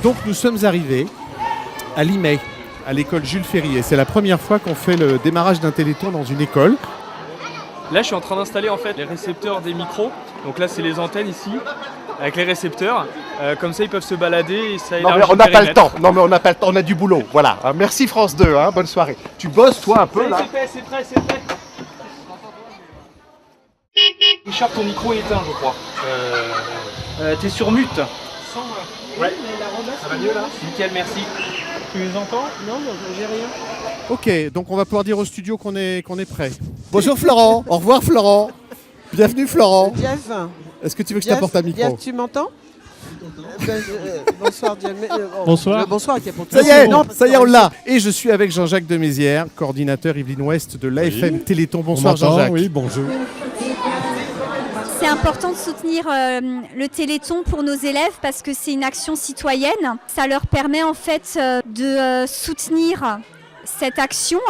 Donc nous sommes arrivés à Limay, à l'école Jules Ferry. Et c'est la première fois qu'on fait le démarrage d'un téléthon dans une école. Là, je suis en train d'installer en fait les récepteurs des micros. Donc là, c'est les antennes ici, avec les récepteurs. Comme ça, ils peuvent se balader et ça élargit on le n'a pas le périmètre. temps. Non, mais on n'a pas le temps. On a du boulot. Voilà. Merci France 2. Bonne soirée. Tu bosses toi un peu là. C'est prêt. Richard, ton micro est éteint, je crois. T'es sur mute. Ouais. Ça va mieux là. Nickel, merci. Tu les entends? Non, j'ai rien. Ok, donc on va pouvoir dire au studio qu'on est prêt. Bonjour Florent, au revoir Florent. Bienvenue Florent. Jeff. Est-ce que tu veux que je t'apporte un micro? Jeff, tu m'entends? Bonsoir Jeff. Bonsoir. Bonsoir. Ça y est, on l'a. Et je suis avec Jean-Jacques de Mézières, coordinateur Yvelines Ouest de l'AFM Téléthon. Bonsoir Jean-Jacques. Oui, bonjour. C'est important de soutenir le Téléthon pour nos élèves parce que c'est une action citoyenne. Ça leur permet en fait de soutenir cette action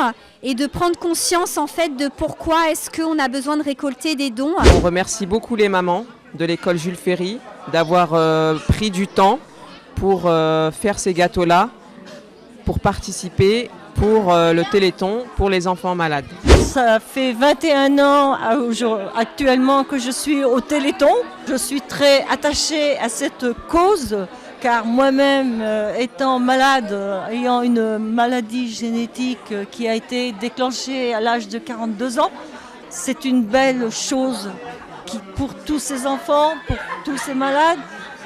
et de prendre conscience en fait de pourquoi est-ce qu'on a besoin de récolter des dons. On remercie beaucoup les mamans de l'école Jules Ferry d'avoir pris du temps pour faire ces gâteaux-là, pour participer pour le Téléthon pour les enfants malades. Ça fait 21 ans actuellement que je suis au Téléthon. Je suis très attachée à cette cause car moi-même étant malade, ayant une maladie génétique qui a été déclenchée à l'âge de 42 ans, c'est une belle chose pour tous ces enfants, pour tous ces malades.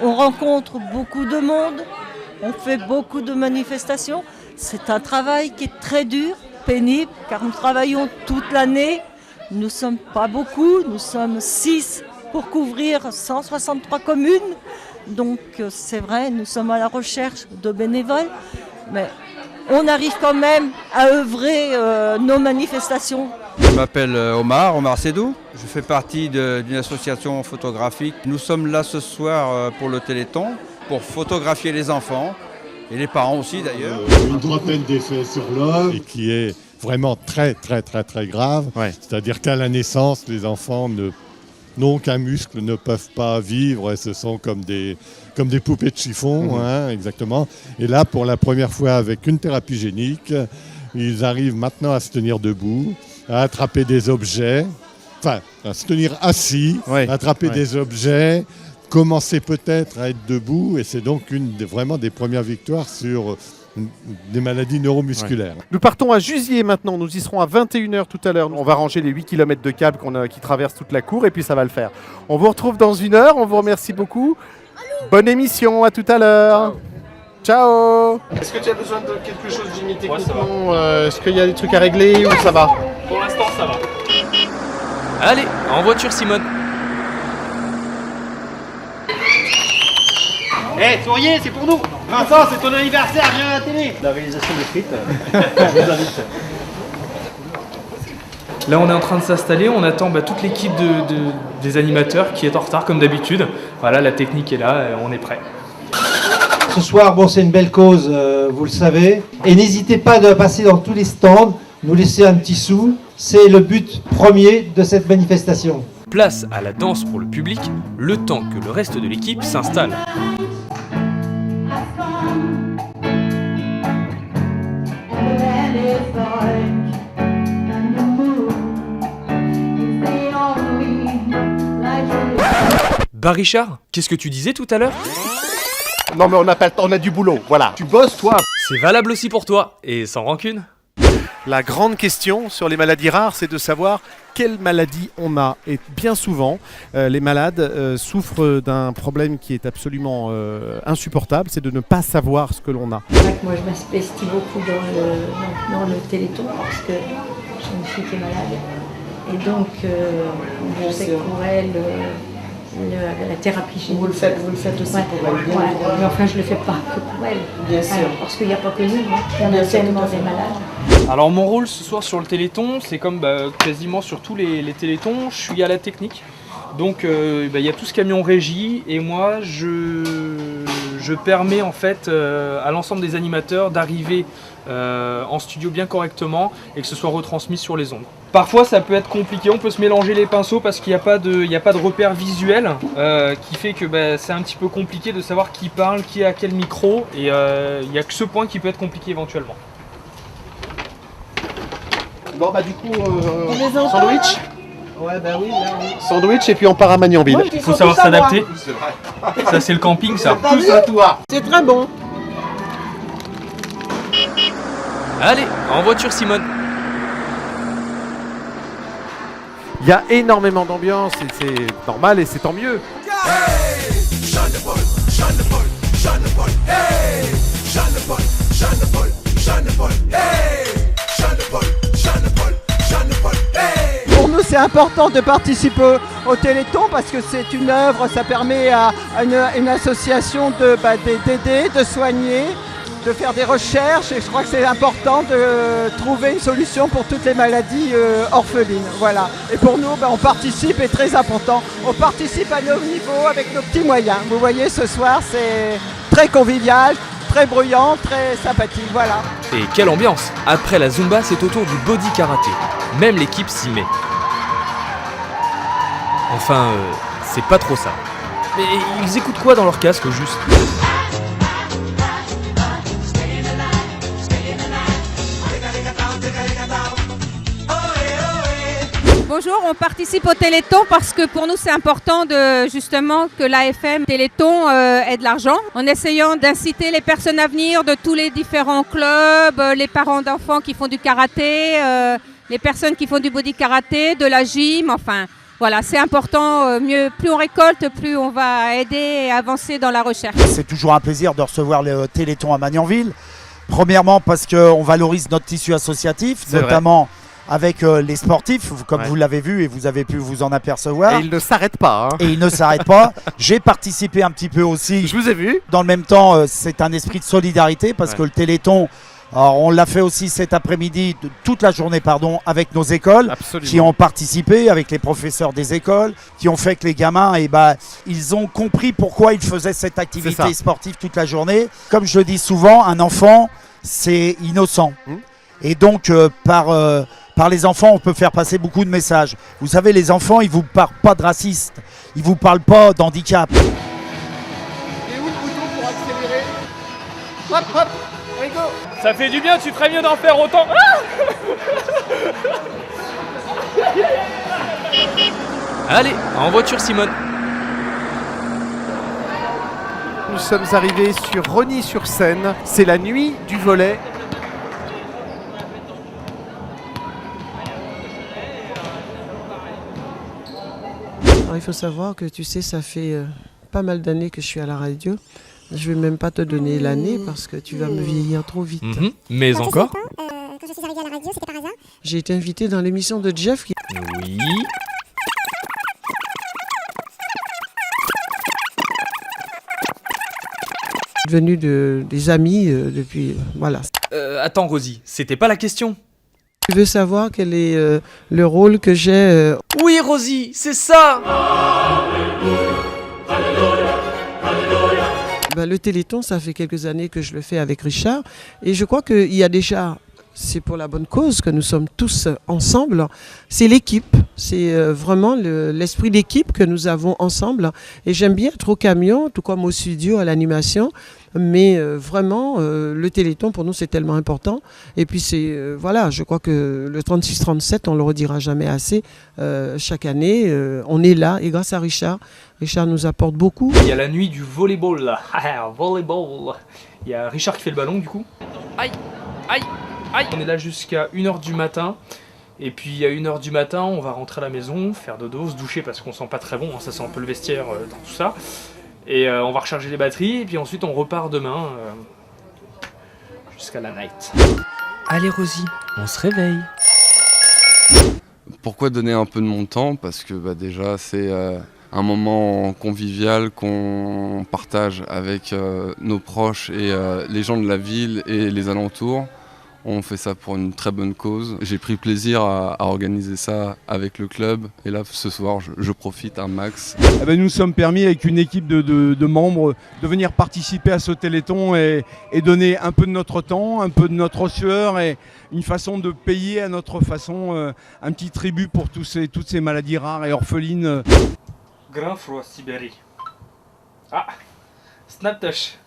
On rencontre beaucoup de monde, on fait beaucoup de manifestations. C'est un travail qui est très dur, pénible, car nous travaillons toute l'année. Nous ne sommes pas beaucoup, nous sommes 6 pour couvrir 163 communes. Donc c'est vrai, nous sommes à la recherche de bénévoles, mais on arrive quand même à œuvrer nos manifestations. Je m'appelle Omar Sédou, je fais partie d'une association photographique. Nous sommes là ce soir pour le Téléthon, pour photographier les enfants. Et les parents aussi d'ailleurs. Une trentaine d'effets sur l'homme. Et qui est vraiment très grave. Ouais. C'est-à-dire qu'à la naissance, les enfants n'ont qu'un muscle, ne peuvent pas vivre et ce sont comme des poupées de chiffon, exactement. Et là, pour la première fois avec une thérapie génique, ils arrivent maintenant à se tenir debout, à attraper des objets, enfin, à se tenir assis, attraper des objets, commencer peut-être à être debout, et c'est donc vraiment des premières victoires sur des maladies neuromusculaires. Nous partons à Jusier maintenant, nous y serons à 21h tout à l'heure. On va ranger les 8 km de câbles qui traversent toute la cour et puis ça va le faire. On vous retrouve dans 1 heure, on vous remercie beaucoup. Bonne émission, à tout à l'heure. Ciao. Est-ce que tu as besoin de quelque chose, Jimmy, techniquement? Est-ce qu'il y a des trucs à régler ou ça va? Pour l'instant, ça va. Allez, en voiture Simone. Souriez, c'est pour nous. Vincent, c'est ton anniversaire, viens à la télé. La réalisation des frites, je vous invite. Là, on est en train de s'installer, on attend toute l'équipe des animateurs qui est en retard comme d'habitude. Voilà, la technique est là, on est prêt. Ce soir, c'est une belle cause, vous le savez. Et n'hésitez pas à passer dans tous les stands, nous laisser un petit sou. C'est le but premier de cette manifestation. Place à la danse pour le public, le temps que le reste de l'équipe s'installe. Bah Richard, qu'est-ce que tu disais tout à l'heure? Non, mais on n'a pas le temps, on a du boulot. Voilà. Tu bosses toi. C'est valable aussi pour toi, et sans rancune. La grande question sur les maladies rares, c'est de savoir quelle maladie on a. Et bien souvent, les malades souffrent d'un problème qui est absolument insupportable, c'est de ne pas savoir ce que l'on a. Moi, je m'investis beaucoup dans le Téléthon parce que j'ai une fille qui est malade. Et donc, je sais que pour elle, la thérapie génique. Vous le faites aussi pour elle, bien évidemment. Mais enfin, je ne le fais pas que pour elle. Bien sûr. Parce qu'il n'y a pas que nous, il y en a tellement des malades. Alors mon rôle ce soir sur le Téléthon, c'est comme quasiment sur tous les Télétons, je suis à la technique. Donc il y a tout ce camion régie et moi je je permets en fait à l'ensemble des animateurs d'arriver en studio bien correctement et que ce soit retransmis sur les ondes. Parfois ça peut être compliqué, on peut se mélanger les pinceaux parce qu'il n'y a pas de repère visuel qui fait que c'est un petit peu compliqué de savoir qui parle, qui est à quel micro et il n'y a que ce point qui peut être compliqué éventuellement. Bon du coup, sandwich. Ouais, bah oui, là, oui. Sandwich et puis on part à Magnanville. Il faut savoir s'adapter. Ça c'est le camping ça. Tous à toi. C'est très bon. Allez, en voiture Simone. Il y a énormément d'ambiance et c'est normal et c'est tant mieux. Pour nous, c'est important de participer au Téléthon parce que c'est une œuvre, ça permet à une association d'aider, de soigner, de faire des recherches et je crois que c'est important de trouver une solution pour toutes les maladies orphelines. Voilà. Et pour nous, on participe et très important. On participe à nos niveaux avec nos petits moyens. Vous voyez, ce soir, c'est très convivial, très bruyant, très sympathique. Voilà. Et quelle ambiance! Après la Zumba, c'est au tour du body karaté. Même l'équipe s'y met. Enfin, c'est pas trop ça. Mais ils écoutent quoi dans leur casque au juste? Bonjour, on participe au Téléthon parce que pour nous c'est important justement que l'AFM Téléthon ait de l'argent en essayant d'inciter les personnes à venir de tous les différents clubs, les parents d'enfants qui font du karaté, les personnes qui font du body karaté, de la gym, enfin voilà, c'est important, plus on récolte, plus on va aider et avancer dans la recherche. C'est toujours un plaisir de recevoir le Téléthon à Magnanville. Premièrement parce qu'on valorise notre tissu associatif, notamment avec les sportifs, comme vous l'avez vu et vous avez pu vous en apercevoir. Et il ne s'arrête pas. Et il ne s'arrête pas. J'ai participé un petit peu aussi. Je vous ai vu. Dans le même temps, c'est un esprit de solidarité parce que le Téléthon, alors on l'a fait aussi cet après-midi, toute la journée, avec nos écoles. Absolument. Qui ont participé, avec les professeurs des écoles, qui ont fait que les gamins, ils ont compris pourquoi ils faisaient cette activité sportive toute la journée. Comme je le dis souvent, un enfant, c'est innocent. Et donc, par les enfants, on peut faire passer beaucoup de messages. Vous savez, les enfants, ils ne vous parlent pas de racistes. Ils ne vous parlent pas d'handicap. Et où le bouton pour accélérer? Hop, hop, Rigo. Ça fait du bien, tu ferais mieux d'en faire autant. Allez, en voiture Simone. Nous sommes arrivés sur Rosny-sur-Seine. C'est la nuit du volley. Alors, il faut savoir que tu sais, ça fait pas mal d'années que je suis à la radio. Je ne vais même pas te donner l'année parce que tu vas me vieillir trop vite. Mais encore? Quand je suis arrivée à la radio, c'était par hasard. J'ai été invitée dans l'émission de Jeff. Oui. Devenu des amis depuis... voilà. Attends Rosie, c'était pas la question. Tu veux savoir quel est le rôle que j'ai Oui Rosie, c'est ça. Le Téléthon, ça fait quelques années que je le fais avec Richard. Et je crois qu'il y a déjà... C'est pour la bonne cause que nous sommes tous ensemble. C'est l'équipe, c'est vraiment l'esprit d'équipe que nous avons ensemble. Et j'aime bien être au camion, tout comme au studio, à l'animation. Mais vraiment, le Téléthon, pour nous, c'est tellement important. Et puis, voilà, je crois que le 36-37, on ne le redira jamais assez. Chaque année, on est là. Et grâce à Richard, Richard nous apporte beaucoup. Il y a la nuit du volleyball là. Volleyball. Il y a Richard qui fait le ballon du coup. Aïe, aïe. Aïe. On est là jusqu'à 1h du matin. Et puis à 1h du matin, on va rentrer à la maison, faire dodo, se doucher parce qu'on sent pas très bon. Ça sent un peu le vestiaire dans tout ça. Et on va recharger les batteries. Et puis ensuite, on repart demain jusqu'à la night. Allez Rosie, on se réveille. Pourquoi donner un peu de mon temps? Parce que déjà, c'est un moment convivial qu'on partage avec nos proches et les gens de la ville et les alentours. On fait ça pour une très bonne cause. J'ai pris plaisir à organiser ça avec le club. Et là, ce soir, je profite un max. Nous nous sommes permis, avec une équipe de membres, de venir participer à ce Téléthon et donner un peu de notre temps, un peu de notre sueur et une façon de payer à notre façon un petit tribut pour toutes ces maladies rares et orphelines. Grand froid Sibérie. Ah, Snaptosh.